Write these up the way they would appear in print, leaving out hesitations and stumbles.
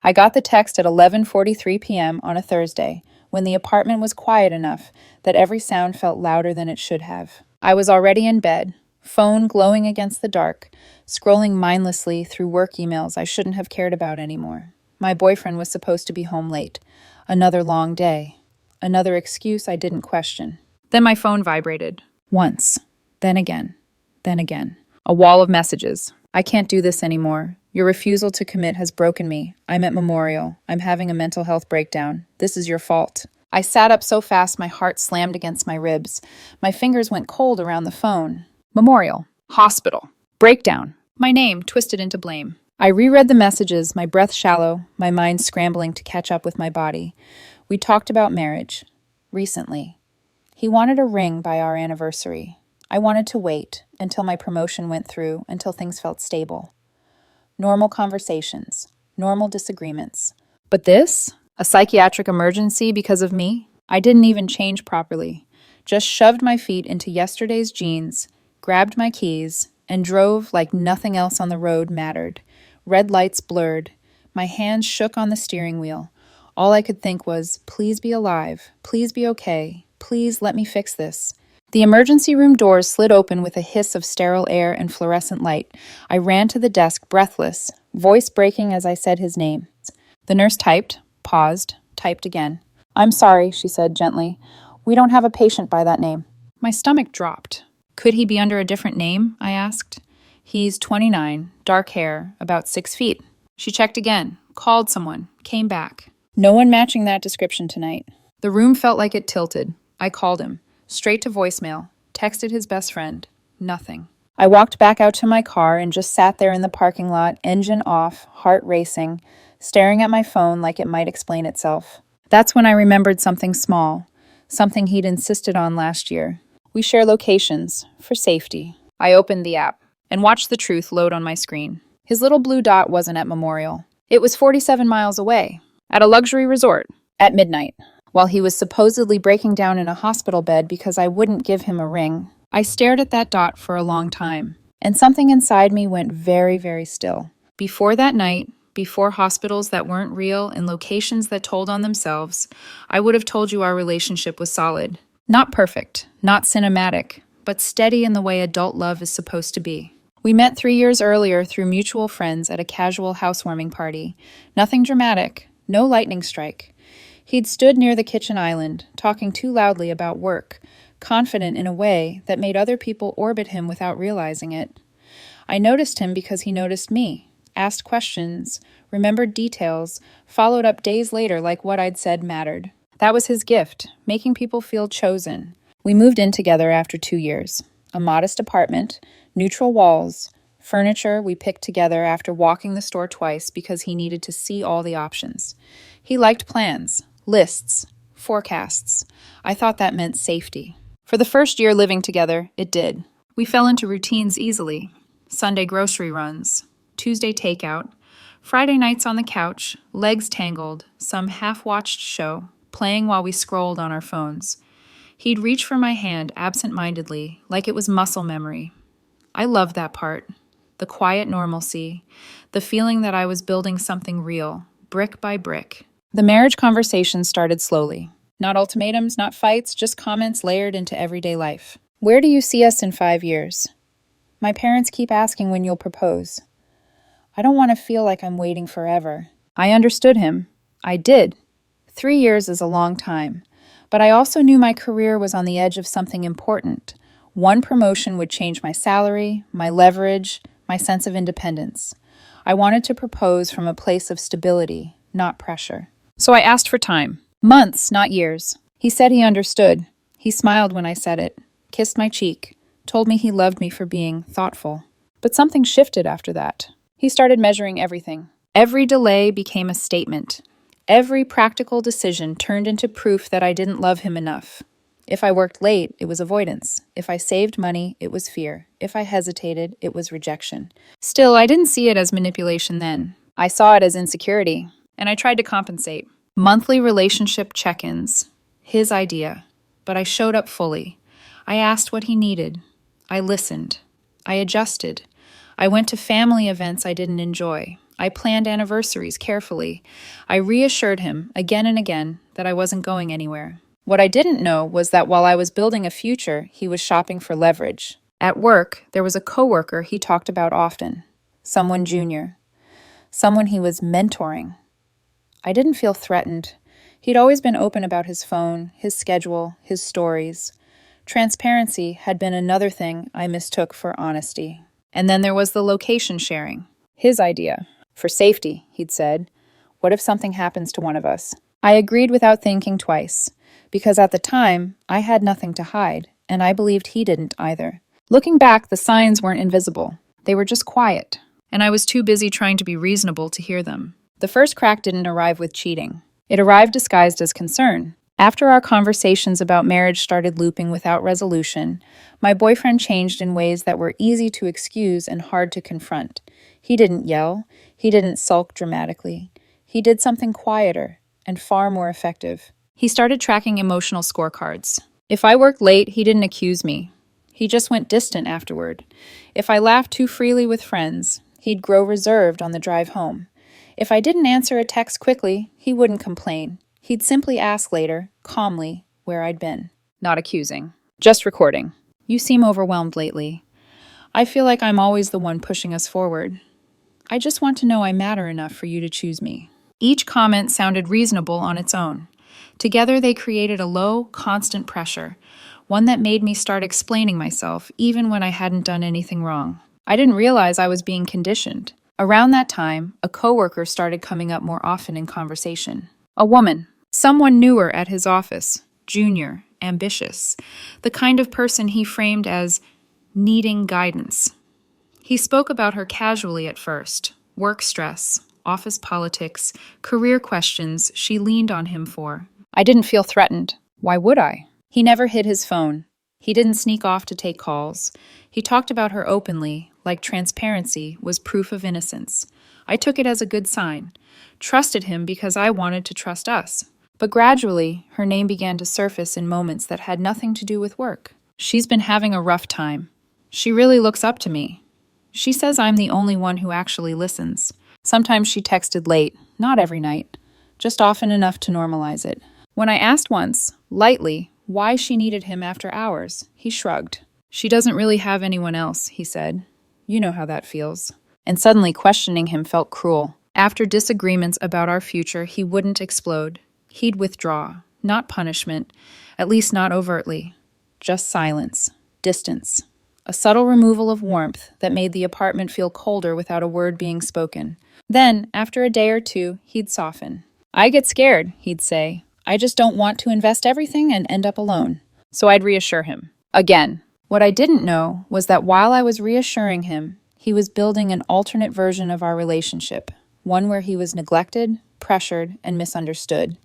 I got the text at 11:43 p.m. on a Thursday, when the apartment was quiet enough that every sound felt louder than it should have. I was already in bed, phone glowing against the dark, scrolling mindlessly through work emails I shouldn't have cared about anymore. My boyfriend was supposed to be home late. Another long day. Another excuse I didn't question. Then my phone vibrated. Once. Then again. Then again. A wall of messages. I can't do this anymore. Your refusal to commit has broken me. I'm at Memorial. I'm having a mental health breakdown. This is your fault. I sat up so fast my heart slammed against my ribs. My fingers went cold around the phone. Memorial. Hospital. Breakdown. My name twisted into blame. I reread the messages, my breath shallow, my mind scrambling to catch up with my body. We talked about marriage. Recently. He wanted a ring by our anniversary. I wanted to wait until my promotion went through, until things felt stable. Normal conversations. Normal disagreements. But this? A psychiatric emergency because of me? I didn't even change properly. Just shoved my feet into yesterday's jeans, grabbed my keys, and drove like nothing else on the road mattered. Red lights blurred. My hands shook on the steering wheel. All I could think was, please be alive. Please be okay. Please let me fix this. The emergency room doors slid open with a hiss of sterile air and fluorescent light. I ran to the desk, breathless, voice breaking as I said his name. The nurse typed, paused, typed again. I'm sorry, she said gently. We don't have a patient by that name. My stomach dropped. Could he be under a different name? I asked. He's 29, dark hair, about 6 feet. She checked again, called someone, came back. No one matching that description tonight. The room felt like it tilted. I called him. Straight to voicemail. Texted his best friend. Nothing. I walked back out to my car and just sat there in the parking lot, engine off, heart racing, staring at my phone like it might explain itself. That's when I remembered something small, something he'd insisted on last year. We share locations, for safety. I opened the app and watched the truth load on my screen. His little blue dot wasn't at Memorial. It was 47 miles away, at a luxury resort, at midnight. While he was supposedly breaking down in a hospital bed because I wouldn't give him a ring, I stared at that dot for a long time, and something inside me went very, very still. Before that night, before hospitals that weren't real and locations that told on themselves, I would have told you our relationship was solid. Not perfect, not cinematic, but steady in the way adult love is supposed to be. We met 3 years earlier through mutual friends at a casual housewarming party. Nothing dramatic, no lightning strike. He'd stood near the kitchen island, talking too loudly about work, confident in a way that made other people orbit him without realizing it. I noticed him because he noticed me, asked questions, remembered details, followed up days later like what I'd said mattered. That was his gift, making people feel chosen. We moved in together after 2 years. A modest apartment, neutral walls, furniture we picked together after walking the store twice because he needed to see all the options. He liked plans. Lists, forecasts. I thought that meant safety. For the first year living together, it did. We fell into routines easily. Sunday grocery runs, Tuesday takeout, Friday nights on the couch, legs tangled, some half-watched show, playing while we scrolled on our phones. He'd reach for my hand absent-mindedly, like it was muscle memory. I loved that part. The quiet normalcy, the feeling that I was building something real, brick by brick. The marriage conversation started slowly. Not ultimatums, not fights, just comments layered into everyday life. Where do you see us in 5 years? My parents keep asking when you'll propose. I don't want to feel like I'm waiting forever. I understood him. I did. 3 years is a long time. But I also knew my career was on the edge of something important. One promotion would change my salary, my leverage, my sense of independence. I wanted to propose from a place of stability, not pressure. So I asked for time. Months, not years. He said he understood. He smiled when I said it, kissed my cheek, told me he loved me for being thoughtful. But something shifted after that. He started measuring everything. Every delay became a statement. Every practical decision turned into proof that I didn't love him enough. If I worked late, it was avoidance. If I saved money, it was fear. If I hesitated, it was rejection. Still, I didn't see it as manipulation then. I saw it as insecurity. And I tried to compensate. Monthly relationship check-ins. His idea. But I showed up fully. I asked what he needed. I listened. I adjusted. I went to family events I didn't enjoy. I planned anniversaries carefully. I reassured him again and again that I wasn't going anywhere. What I didn't know was that while I was building a future, he was shopping for leverage. At work, there was a coworker he talked about often, someone junior, someone he was mentoring. I didn't feel threatened. He'd always been open about his phone, his schedule, his stories. Transparency had been another thing I mistook for honesty. And then there was the location sharing. His idea. For safety, he'd said. What if something happens to one of us? I agreed without thinking twice, because at the time, I had nothing to hide, and I believed he didn't either. Looking back, the signs weren't invisible. They were just quiet, and I was too busy trying to be reasonable to hear them. The first crack didn't arrive with cheating. It arrived disguised as concern. After our conversations about marriage started looping without resolution, my boyfriend changed in ways that were easy to excuse and hard to confront. He didn't yell. He didn't sulk dramatically. He did something quieter and far more effective. He started tracking emotional scorecards. If I worked late, he didn't accuse me. He just went distant afterward. If I laughed too freely with friends, he'd grow reserved on the drive home. If I didn't answer a text quickly, he wouldn't complain. He'd simply ask later, calmly, where I'd been. Not accusing. Just recording. You seem overwhelmed lately. I feel like I'm always the one pushing us forward. I just want to know I matter enough for you to choose me. Each comment sounded reasonable on its own. Together they created a low, constant pressure, one that made me start explaining myself even when I hadn't done anything wrong. I didn't realize I was being conditioned. Around that time, a coworker started coming up more often in conversation. A woman, someone newer at his office, junior, ambitious, the kind of person he framed as needing guidance. He spoke about her casually at first, work stress, office politics, career questions she leaned on him for. I didn't feel threatened. Why would I? He never hid his phone. He didn't sneak off to take calls. He talked about her openly, like transparency was proof of innocence. I took it as a good sign. Trusted him because I wanted to trust us. But gradually, her name began to surface in moments that had nothing to do with work. She's been having a rough time. She really looks up to me. She says I'm the only one who actually listens. Sometimes she texted late, not every night, just often enough to normalize it. When I asked once, lightly, why she needed him after hours, he shrugged. She doesn't really have anyone else, he said. You know how that feels. And suddenly questioning him felt cruel. After disagreements about our future, he wouldn't explode. He'd withdraw, not punishment, at least not overtly. Just silence, distance. A subtle removal of warmth that made the apartment feel colder without a word being spoken. Then, after a day or two, he'd soften. I get scared, he'd say. I just don't want to invest everything and end up alone. So I'd reassure him. Again. What I didn't know was that while I was reassuring him, he was building an alternate version of our relationship. One where he was neglected, pressured, and misunderstood.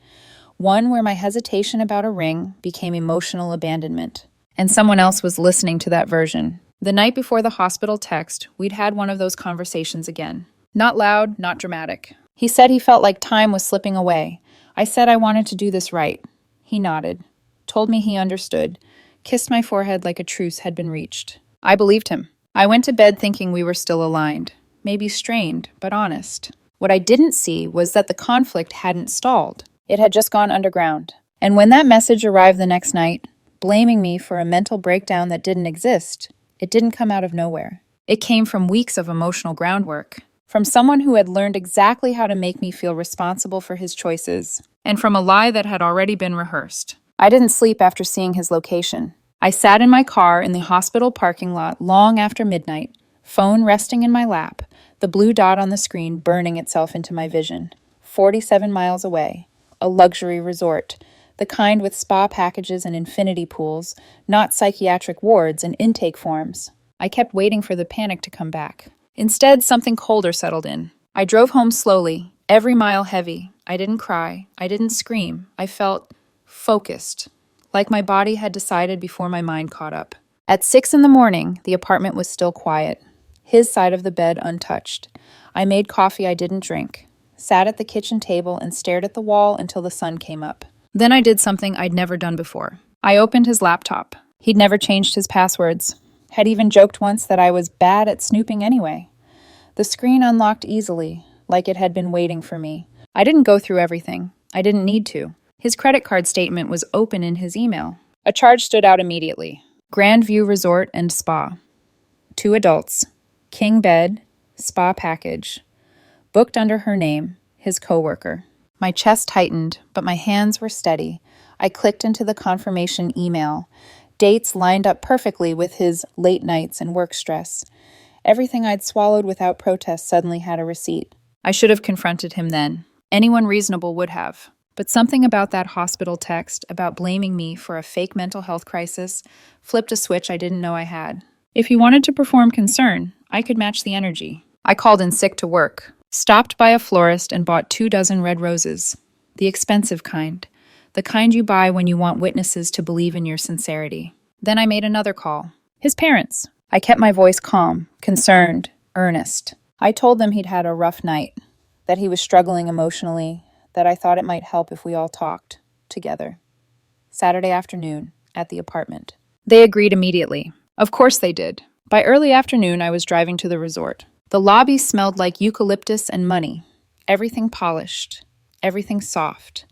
One where my hesitation about a ring became emotional abandonment. And someone else was listening to that version. The night before the hospital text, we'd had one of those conversations again. Not loud, not dramatic. He said he felt like time was slipping away. I said I wanted to do this right. He nodded, told me he understood, kissed my forehead like a truce had been reached. I believed him. I went to bed thinking we were still aligned, maybe strained, but honest. What I didn't see was that the conflict hadn't stalled. It had just gone underground. And when that message arrived the next night, blaming me for a mental breakdown that didn't exist, it didn't come out of nowhere. It came from weeks of emotional groundwork, from someone who had learned exactly how to make me feel responsible for his choices, and from a lie that had already been rehearsed. I didn't sleep after seeing his location. I sat in my car in the hospital parking lot long after midnight, phone resting in my lap, the blue dot on the screen burning itself into my vision. 47 miles away, a luxury resort, the kind with spa packages and infinity pools, not psychiatric wards and intake forms. I kept waiting for the panic to come back. Instead, something colder settled in. I drove home slowly, every mile heavy. I didn't cry. I didn't scream. I felt focused, like my body had decided before my mind caught up. At 6 a.m, the apartment was still quiet, his side of the bed untouched. I made coffee I didn't drink, sat at the kitchen table and stared at the wall until the sun came up. Then I did something I'd never done before. I opened his laptop. He'd never changed his passwords. Had even joked once that I was bad at snooping anyway. The screen unlocked easily, like it had been waiting for me. I didn't go through everything. I didn't need to. His credit card statement was open in his email. A charge stood out immediately. Grandview Resort and Spa. 2 adults. King bed. Spa package. Booked under her name, his coworker. My chest tightened, but my hands were steady. I clicked into the confirmation email. Dates lined up perfectly with his late nights and work stress. Everything I'd swallowed without protest suddenly had a receipt. I should have confronted him then. Anyone reasonable would have. But something about that hospital text, about blaming me for a fake mental health crisis, flipped a switch I didn't know I had. If he wanted to perform concern, I could match the energy. I called in sick to work, stopped by a florist and bought 24 red roses. The expensive kind. The kind you buy when you want witnesses to believe in your sincerity. Then I made another call. His parents. I kept my voice calm, concerned, earnest. I told them he'd had a rough night, that he was struggling emotionally, that I thought it might help if we all talked, together. Saturday afternoon, at the apartment. They agreed immediately. Of course they did. By early afternoon, I was driving to the resort. The lobby smelled like eucalyptus and money. Everything polished. Everything soft.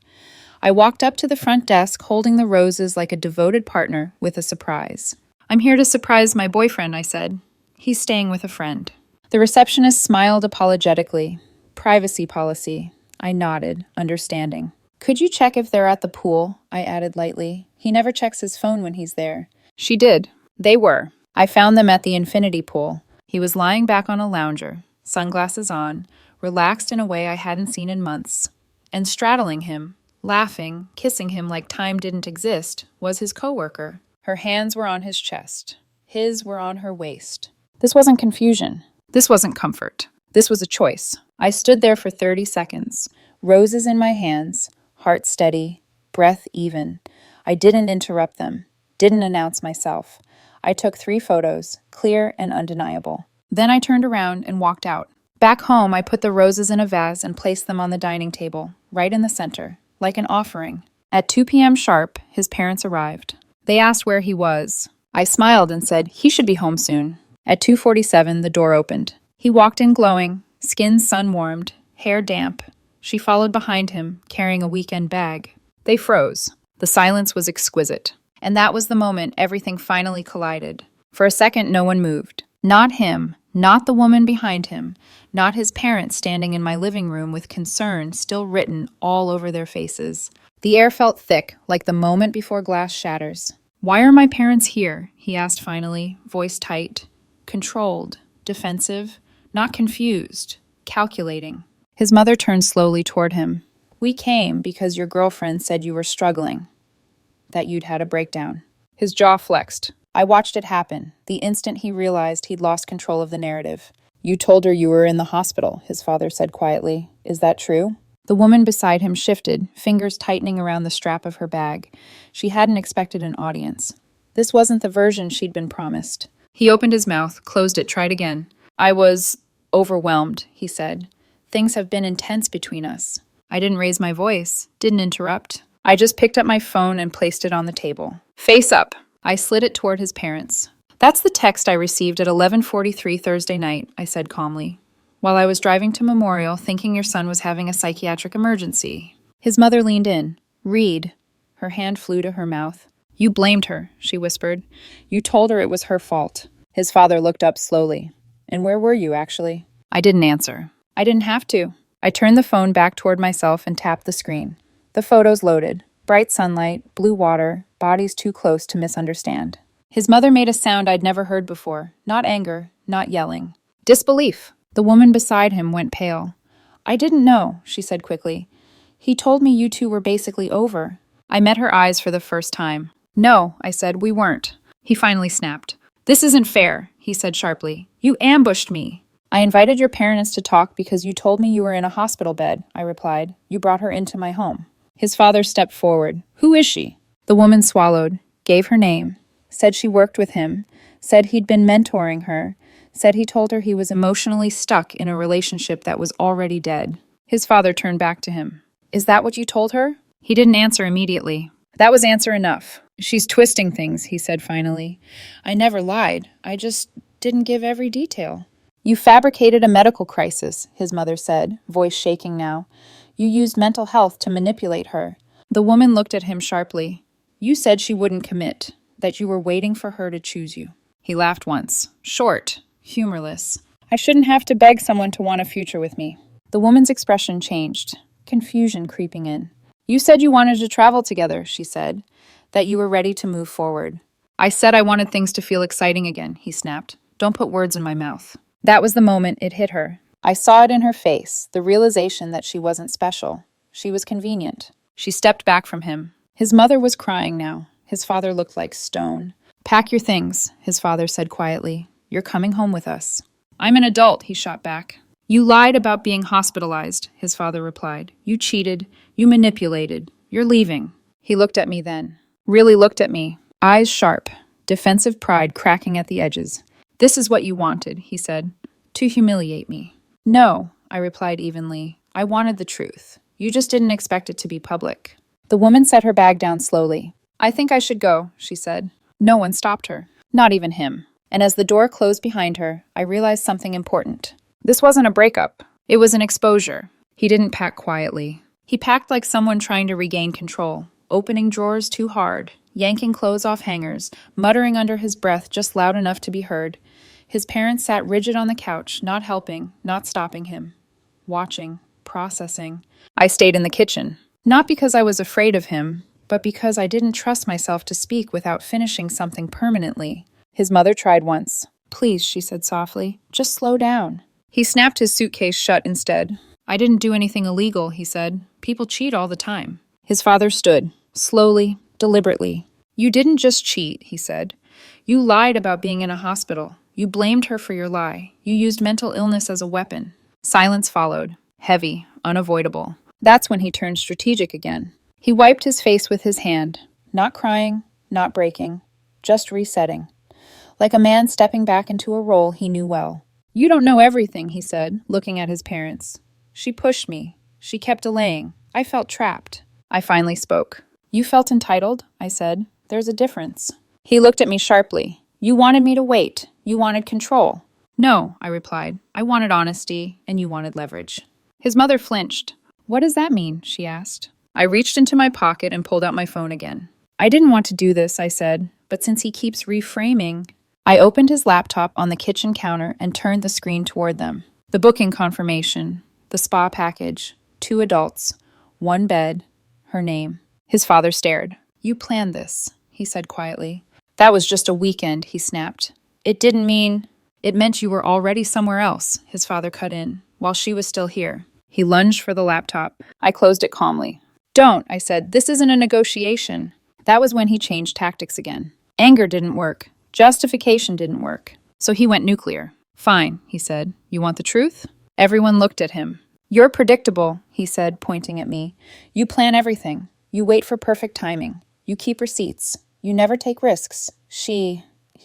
I walked up to the front desk, holding the roses like a devoted partner with a surprise. I'm here to surprise my boyfriend, I said. He's staying with a friend. The receptionist smiled apologetically. Privacy policy. I nodded, understanding. Could you check if they're at the pool? I added lightly. He never checks his phone when he's there. She did. They were. I found them at the infinity pool. He was lying back on a lounger, sunglasses on, relaxed in a way I hadn't seen in months. And straddling him, laughing, kissing him like time didn't exist, was his coworker. Her hands were on his chest. His were on her waist. This wasn't confusion. This wasn't comfort. This was a choice. I stood there for 30 seconds, roses in my hands, heart steady, breath even. I didn't interrupt them, didn't announce myself. I took 3 photos, clear and undeniable. Then I turned around and walked out. Back home, I put the roses in a vase and placed them on the dining table, right in the center, like an offering. At 2 p.m. sharp, his parents arrived. They asked where he was. I smiled and said he should be home soon. At 2:47, the door opened. He walked in glowing, skin sun-warmed, hair damp. She followed behind him, carrying a weekend bag. They froze. The silence was exquisite. And that was the moment everything finally collided. For a second, no one moved. Not him, not the woman behind him, not his parents standing in my living room with concern still written all over their faces. The air felt thick, like the moment before glass shatters. Why are my parents here? He asked finally, voice tight, controlled, defensive, not confused, calculating. His mother turned slowly toward him. We came because your girlfriend said you were struggling, that you'd had a breakdown. His jaw flexed. I watched it happen, the instant he realized he'd lost control of the narrative. You told her you were in the hospital, his father said quietly. Is that true? The woman beside him shifted, fingers tightening around the strap of her bag. She hadn't expected an audience. This wasn't the version she'd been promised. He opened his mouth, closed it, tried again. I was overwhelmed, he said. Things have been intense between us. I didn't raise my voice, didn't interrupt. I just picked up my phone and placed it on the table. Face up. I slid it toward his parents. That's the text I received at 11:43 Thursday night, I said calmly. While I was driving to Memorial, thinking your son was having a psychiatric emergency. His mother leaned in. Read. Her hand flew to her mouth. You blamed her, she whispered. You told her it was her fault. His father looked up slowly. And where were you, actually? I didn't answer. I didn't have to. I turned the phone back toward myself and tapped the screen. The photos loaded. Bright sunlight, blue water, bodies too close to misunderstand. His mother made a sound I'd never heard before. Not anger, not yelling. Disbelief. The woman beside him went pale. I didn't know, she said quickly. He told me you two were basically over. I met her eyes for the first time. No, I said, we weren't. He finally snapped. This isn't fair, he said sharply. You ambushed me. I invited your parents to talk because you told me you were in a hospital bed, I replied. You brought her into my home. His father stepped forward. Who is she? The woman swallowed, gave her name, said she worked with him, said he'd been mentoring her, said he told her he was emotionally stuck in a relationship that was already dead. His father turned back to him. Is that what you told her? He didn't answer immediately. That was answer enough. She's twisting things, he said finally. I never lied. I just didn't give every detail. You fabricated a medical crisis, his mother said, voice shaking now. You used mental health to manipulate her. The woman looked at him sharply. You said she wouldn't commit, that you were waiting for her to choose you. He laughed once, short, humorless. I shouldn't have to beg someone to want a future with me. The woman's expression changed, confusion creeping in. You said you wanted to travel together, she said, that you were ready to move forward. I said I wanted things to feel exciting again, he snapped. Don't put words in my mouth. That was the moment it hit her. I saw it in her face, the realization that she wasn't special. She was convenient. She stepped back from him. His mother was crying now. His father looked like stone. Pack your things, his father said quietly. You're coming home with us. I'm an adult, he shot back. You lied about being hospitalized, his father replied. You cheated. You manipulated. You're leaving. He looked at me then. Really looked at me. Eyes sharp. Defensive pride cracking at the edges. This is what you wanted, he said. To humiliate me. No, I replied evenly. I wanted the truth. You just didn't expect it to be public. The woman set her bag down slowly. I think I should go, she said. No one stopped her. Not even him. And as the door closed behind her, I realized something important. This wasn't a breakup. It was an exposure. He didn't pack quietly. He packed like someone trying to regain control, opening drawers too hard, yanking clothes off hangers, muttering under his breath just loud enough to be heard. His parents sat rigid on the couch, not helping, not stopping him. Watching, processing. I stayed in the kitchen. Not because I was afraid of him, but because I didn't trust myself to speak without finishing something permanently. His mother tried once. Please, she said softly, just slow down. He snapped his suitcase shut instead. I didn't do anything illegal, he said. People cheat all the time. His father stood, slowly, deliberately. You didn't just cheat, he said. You lied about being in a hospital. You blamed her for your lie. You used mental illness as a weapon. Silence followed, heavy, unavoidable. That's when he turned strategic again. He wiped his face with his hand, not crying, not breaking, just resetting. Like a man stepping back into a role he knew well. You don't know everything, he said, looking at his parents. She pushed me. She kept delaying. I felt trapped. I finally spoke. You felt entitled, I said. There's a difference. He looked at me sharply. You wanted me to wait. You wanted control. No, I replied. I wanted honesty, and you wanted leverage. His mother flinched. What does that mean? She asked. I reached into my pocket and pulled out my phone again. I didn't want to do this, I said, but since he keeps reframing... I opened his laptop on the kitchen counter and turned the screen toward them. The booking confirmation, the spa package, 2 adults, 1 bed, her name. His father stared. You planned this, he said quietly. That was just a weekend, he snapped. It didn't mean... It meant you were already somewhere else, his father cut in, while she was still here. He lunged for the laptop. I closed it calmly. Don't, I said. This isn't a negotiation. That was when he changed tactics again. Anger didn't work. Justification didn't work. So he went nuclear. Fine, he said. You want the truth? Everyone looked at him. You're predictable, he said, pointing at me. You plan everything. You wait for perfect timing. You keep receipts. You never take risks. He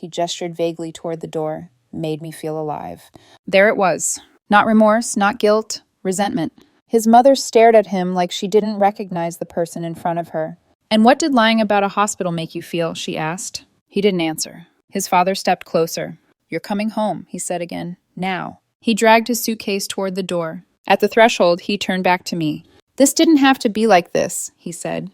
gestured vaguely toward the door, made me feel alive. There it was. Not remorse, not guilt, resentment. His mother stared at him like she didn't recognize the person in front of her. And what did lying about a hospital make you feel? She asked. He didn't answer. His father stepped closer. You're coming home, he said again. Now. He dragged his suitcase toward the door. At the threshold, he turned back to me. This didn't have to be like this, he said.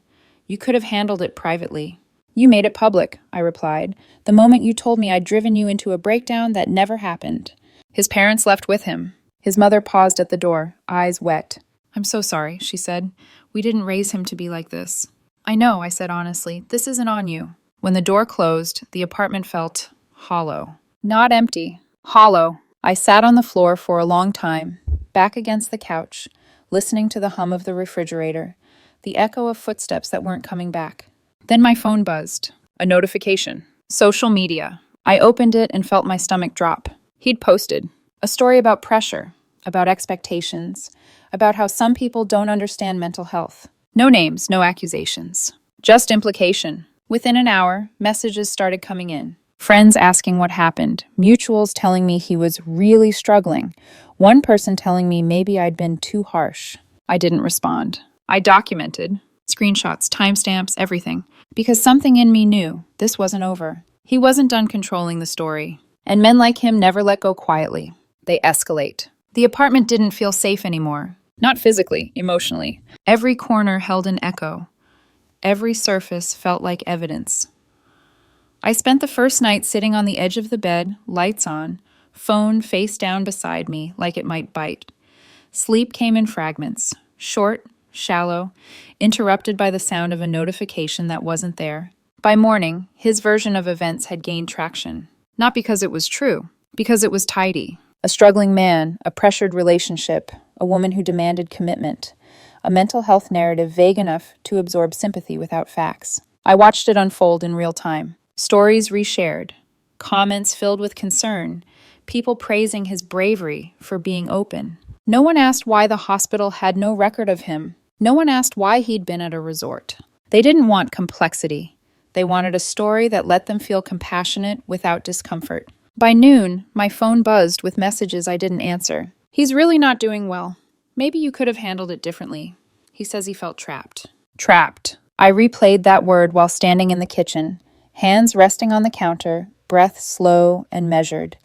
You could have handled it privately. You made it public, I replied, the moment you told me I'd driven you into a breakdown that never happened. His parents left with him. His mother paused at the door, eyes wet. I'm so sorry, she said. We didn't raise him to be like this. I know, I said honestly. This isn't on you. When the door closed, the apartment felt hollow. Not empty. Hollow. I sat on the floor for a long time, back against the couch, listening to the hum of the refrigerator, the echo of footsteps that weren't coming back. Then my phone buzzed. A notification. Social media. I opened it and felt my stomach drop. He'd posted. A story about pressure, about expectations, about how some people don't understand mental health. No names, no accusations. Just implication. Within an hour, messages started coming in. Friends asking what happened, mutuals telling me he was really struggling, one person telling me maybe I'd been too harsh. I didn't respond. I documented, screenshots, timestamps, everything, because something in me knew this wasn't over. He wasn't done controlling the story, and men like him never let go quietly. They escalate. The apartment didn't feel safe anymore. Not physically, emotionally. Every corner held an echo. Every surface felt like evidence. I spent the first night sitting on the edge of the bed, lights on, phone face down beside me like it might bite. Sleep came in fragments, short, shallow, interrupted by the sound of a notification that wasn't there. By morning, his version of events had gained traction. Not because it was true, because it was tidy. A struggling man, a pressured relationship, a woman who demanded commitment, a mental health narrative vague enough to absorb sympathy without facts. I watched it unfold in real time. Stories reshared, comments filled with concern, people praising his bravery for being open. No one asked why the hospital had no record of him. No one asked why he'd been at a resort. They didn't want complexity. They wanted a story that let them feel compassionate without discomfort. By noon, my phone buzzed with messages I didn't answer. He's really not doing well. Maybe you could have handled it differently. He says he felt trapped. Trapped. I replayed that word while standing in the kitchen, hands resting on the counter, breath slow and measured.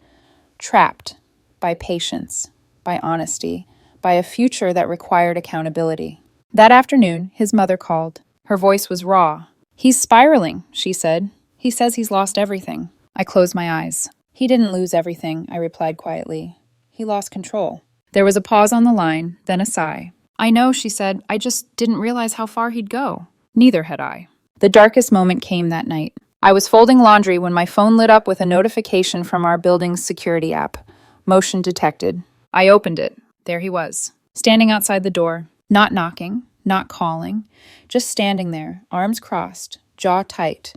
Trapped. By patience. By honesty. By a future that required accountability. That afternoon, his mother called. Her voice was raw. He's spiraling, she said. He says he's lost everything. I closed my eyes. He didn't lose everything, I replied quietly. He lost control. There was a pause on the line, then a sigh. I know, she said. I just didn't realize how far he'd go. Neither had I. The darkest moment came that night. I was folding laundry when my phone lit up with a notification from our building's security app. Motion detected. I opened it. There he was, standing outside the door, not knocking, not calling, just standing there, arms crossed, jaw tight,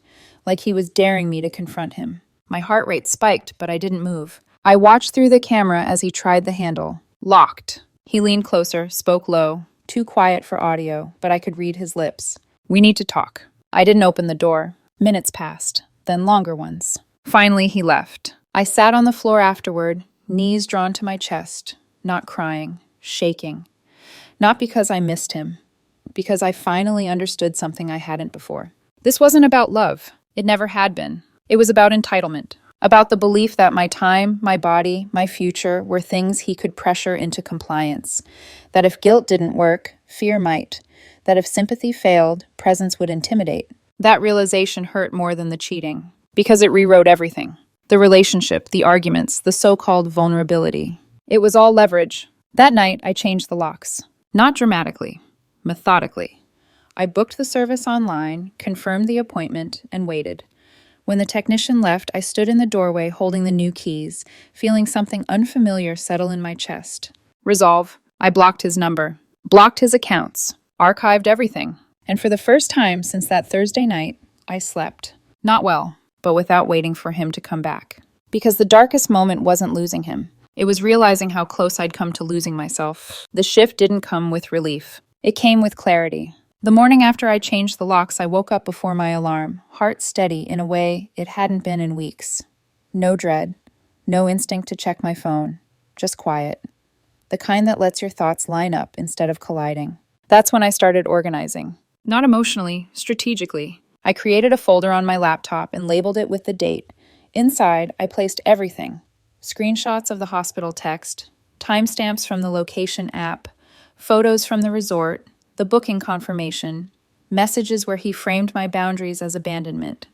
like he was daring me to confront him. My heart rate spiked, but I didn't move. I watched through the camera as he tried the handle. Locked. He leaned closer, spoke low, too quiet for audio, but I could read his lips. We need to talk. I didn't open the door. Minutes passed, then longer ones. Finally, he left. I sat on the floor afterward, knees drawn to my chest, not crying, shaking. Not because I missed him, because I finally understood something I hadn't before. This wasn't about love. It never had been. It was about entitlement, about the belief that my time, my body, my future were things he could pressure into compliance, that if guilt didn't work, fear might, that if sympathy failed, presence would intimidate. That realization hurt more than the cheating, because it rewrote everything. The relationship, the arguments, the so-called vulnerability. It was all leverage. That night, I changed the locks. Not dramatically, methodically. I booked the service online, confirmed the appointment, and waited. When the technician left, I stood in the doorway holding the new keys, feeling something unfamiliar settle in my chest. Resolve. I blocked his number, blocked his accounts, archived everything. And for the first time since that Thursday night, I slept. Not well, but without waiting for him to come back. Because the darkest moment wasn't losing him. It was realizing how close I'd come to losing myself. The shift didn't come with relief. It came with clarity. The morning after I changed the locks, I woke up before my alarm, heart steady in a way it hadn't been in weeks. No dread, no instinct to check my phone, just quiet. The kind that lets your thoughts line up instead of colliding. That's when I started organizing. Not emotionally, strategically. I created a folder on my laptop and labeled it with the date. Inside, I placed everything. Screenshots of the hospital text, timestamps from the location app, photos from the resort, the booking confirmation, messages where he framed my boundaries as abandonment.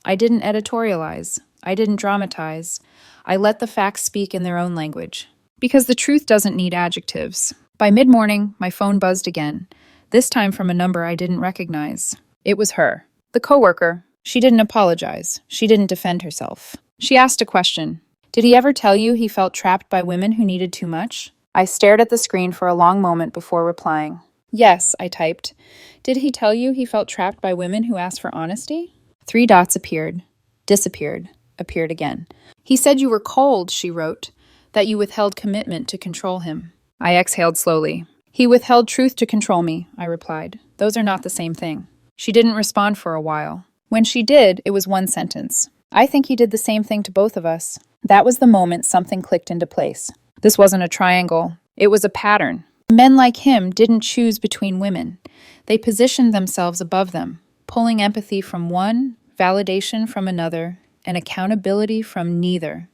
I didn't editorialize. I didn't dramatize. I let the facts speak in their own language. Because the truth doesn't need adjectives. By mid-morning, my phone buzzed again, this time from a number I didn't recognize. It was her, the coworker. She didn't apologize. She didn't defend herself. She asked a question. Did he ever tell you he felt trapped by women who needed too much? I stared at the screen for a long moment before replying. Yes, I typed. Did he tell you he felt trapped by women who asked for honesty? 3 dots appeared, disappeared, appeared again. He said you were cold, she wrote, that you withheld commitment to control him. I exhaled slowly. He withheld truth to control me, I replied. Those are not the same thing. She didn't respond for a while. When she did, it was one sentence. I think he did the same thing to both of us. That was the moment something clicked into place. This wasn't a triangle. It was a pattern. Men like him didn't choose between women. They positioned themselves above them, pulling empathy from one, validation from another, and accountability from neither.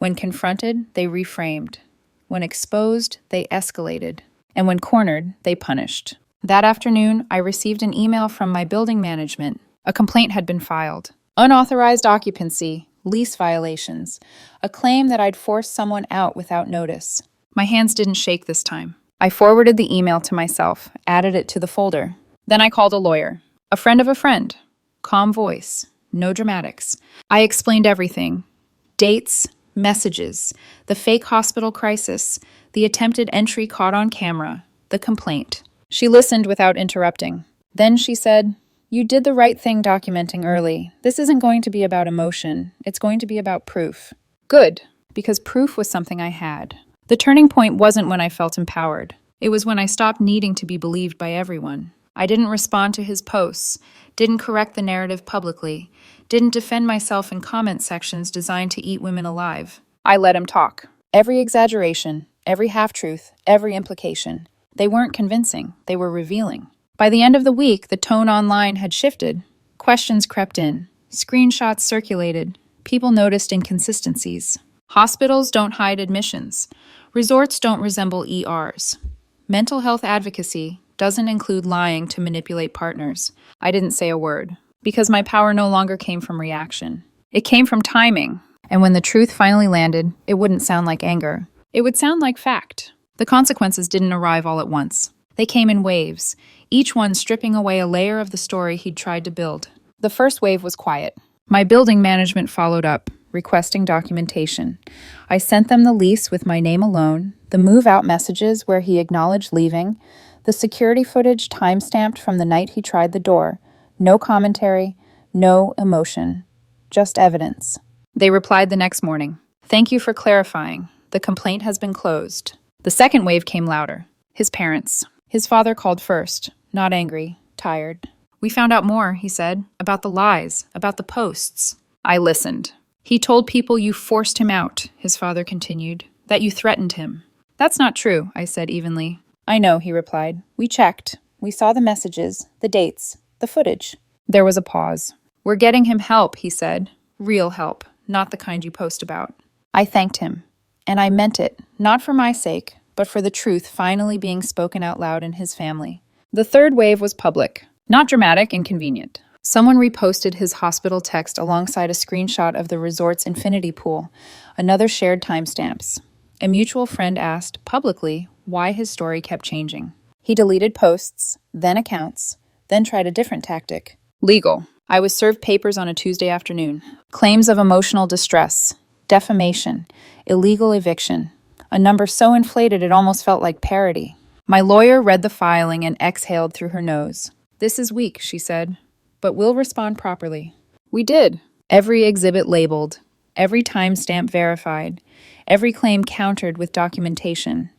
When confronted, they reframed. When exposed, they escalated. And when cornered, they punished. That afternoon, I received an email from my building management. A complaint had been filed. Unauthorized occupancy, lease violations, a claim that I'd forced someone out without notice. My hands didn't shake this time. I forwarded the email to myself, added it to the folder. Then I called a lawyer, a friend of a friend. Calm voice, no dramatics. I explained everything. Dates, messages, the fake hospital crisis, the attempted entry caught on camera, the complaint. She listened without interrupting. Then she said, "You did the right thing documenting early. This isn't going to be about emotion. It's going to be about proof." Good, because proof was something I had. The turning point wasn't when I felt empowered. It was when I stopped needing to be believed by everyone. I didn't respond to his posts, didn't correct the narrative publicly, didn't defend myself in comment sections designed to eat women alive. I let him talk. Every exaggeration, every half-truth, every implication. They weren't convincing, they were revealing. By the end of the week, the tone online had shifted. Questions crept in. Screenshots circulated. People noticed inconsistencies. Hospitals don't hide admissions. Resorts don't resemble ERs. Mental health advocacy doesn't include lying to manipulate partners. I didn't say a word, because my power no longer came from reaction. It came from timing. And when the truth finally landed, it wouldn't sound like anger. It would sound like fact. The consequences didn't arrive all at once. They came in waves, each one stripping away a layer of the story he'd tried to build. The first wave was quiet. My building management followed up, requesting documentation. I sent them the lease with my name alone, the move-out messages where he acknowledged leaving, the security footage time-stamped from the night he tried the door. No commentary, no emotion, just evidence. They replied the next morning. "Thank you for clarifying. The complaint has been closed." The second wave came louder. His parents. His father called first, not angry, tired. "We found out more," he said, "about the lies, about the posts." I listened. "He told people you forced him out," his father continued, "that you threatened him." "That's not true," I said evenly. "I know," he replied. "We checked. We saw the messages, the dates, the footage." There was a pause. "We're getting him help," he said. "Real help, not the kind you post about." I thanked him. And I meant it, not for my sake, but for the truth finally being spoken out loud in his family. The third wave was public. Not dramatic and convenient. Someone reposted his hospital text alongside a screenshot of the resort's infinity pool. Another shared timestamps. A mutual friend asked, publicly, why his story kept changing. He deleted posts, then accounts, then tried a different tactic. Legal. I was served papers on a Tuesday afternoon. Claims of emotional distress, defamation, illegal eviction. A number so inflated it almost felt like parody. My lawyer read the filing and exhaled through her nose. "This is weak," she said, "but we'll respond properly." We did. Every exhibit labeled, every timestamp verified, every claim countered with documentation.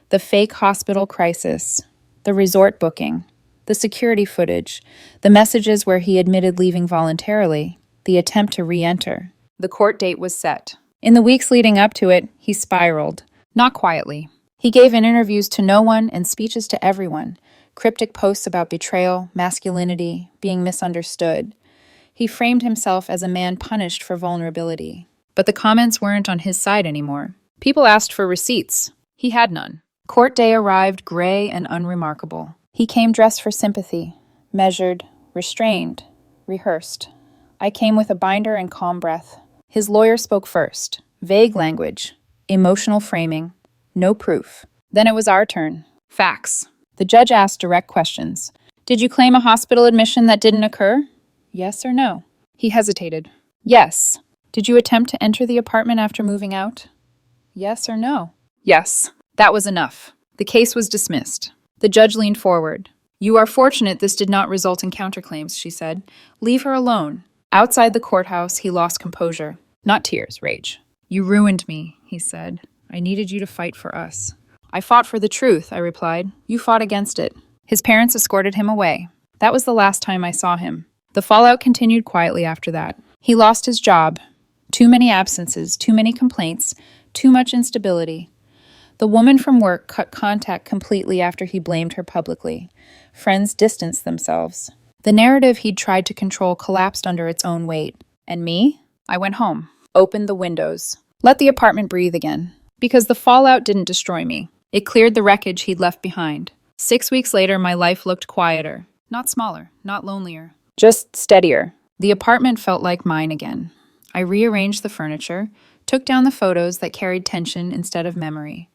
The fake hospital crisis, the resort booking, the security footage, the messages where he admitted leaving voluntarily, the attempt to re-enter. The court date was set. In the weeks leading up to it, he spiraled, not quietly. He gave in interviews to no one and speeches to everyone, cryptic posts about betrayal, masculinity, being misunderstood. He framed himself as a man punished for vulnerability. But the comments weren't on his side anymore. People asked for receipts. He had none. Court day arrived gray and unremarkable. He came dressed for sympathy, measured, restrained, rehearsed. I came with a binder and calm breath. His lawyer spoke first. Vague language, emotional framing, no proof. Then it was our turn. Facts. The judge asked direct questions. "Did you claim a hospital admission that didn't occur? Yes or no?" He hesitated. "Yes." "Did you attempt to enter the apartment after moving out? Yes or no?" "Yes." That was enough. The case was dismissed. The judge leaned forward. "You are fortunate this did not result in counterclaims," she said. "Leave her alone." Outside the courthouse, he lost composure. Not tears, rage. "You ruined me," he said. "I needed you to fight for us." "I fought for the truth," I replied. "You fought against it." His parents escorted him away. That was the last time I saw him. The fallout continued quietly after that. He lost his job. Too many absences, too many complaints, too much instability. The woman from work cut contact completely after he blamed her publicly. Friends distanced themselves. The narrative he'd tried to control collapsed under its own weight. And me? I went home, opened the windows, Let the apartment breathe again. Because the fallout didn't destroy me. It cleared the wreckage he'd left behind. 6 weeks later, my life looked quieter. Not smaller, not lonelier. Just steadier. The apartment felt like mine again. I rearranged the furniture, took down the photos that carried tension instead of memory,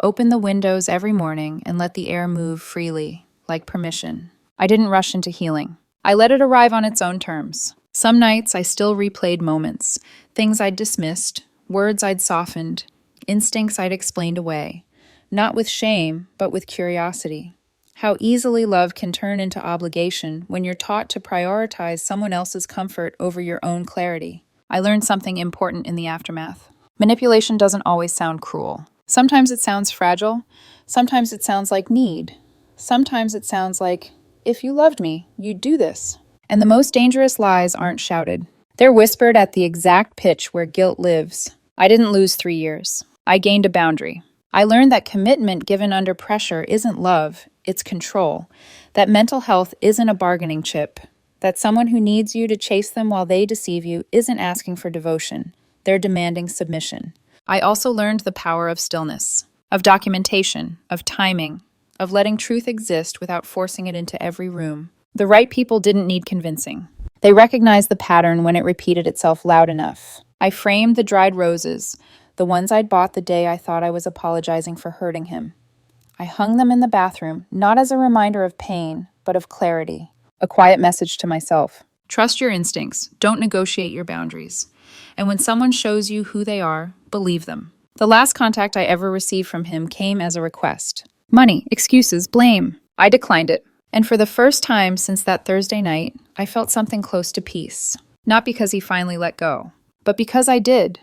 opened the windows every morning, and let the air move freely, like permission. I didn't rush into healing. I let it arrive on its own terms. Some nights I still replayed moments, things I'd dismissed, words I'd softened, instincts I'd explained away, not with shame, but with curiosity. How easily love can turn into obligation when you're taught to prioritize someone else's comfort over your own clarity. I learned something important in the aftermath. Manipulation doesn't always sound cruel. Sometimes it sounds fragile. Sometimes it sounds like need. Sometimes it sounds like, if you loved me, you'd do this. And the most dangerous lies aren't shouted. They're whispered at the exact pitch where guilt lives. I didn't lose 3 years. I gained a boundary. I learned that commitment given under pressure isn't love, it's control. That mental health isn't a bargaining chip. That someone who needs you to chase them while they deceive you isn't asking for devotion. They're demanding submission. I also learned the power of stillness, of documentation, of timing, of letting truth exist without forcing it into every room. The right people didn't need convincing. They recognized the pattern when it repeated itself loud enough. I framed the dried roses, the ones I'd bought the day I thought I was apologizing for hurting him. I hung them in the bathroom, not as a reminder of pain, but of clarity. A quiet message to myself. Trust your instincts. Don't negotiate your boundaries. And when someone shows you who they are, believe them. The last contact I ever received from him came as a request. Money, excuses, blame. I declined it. And for the first time since that Thursday night, I felt something close to peace. Not because he finally let go, but because I did.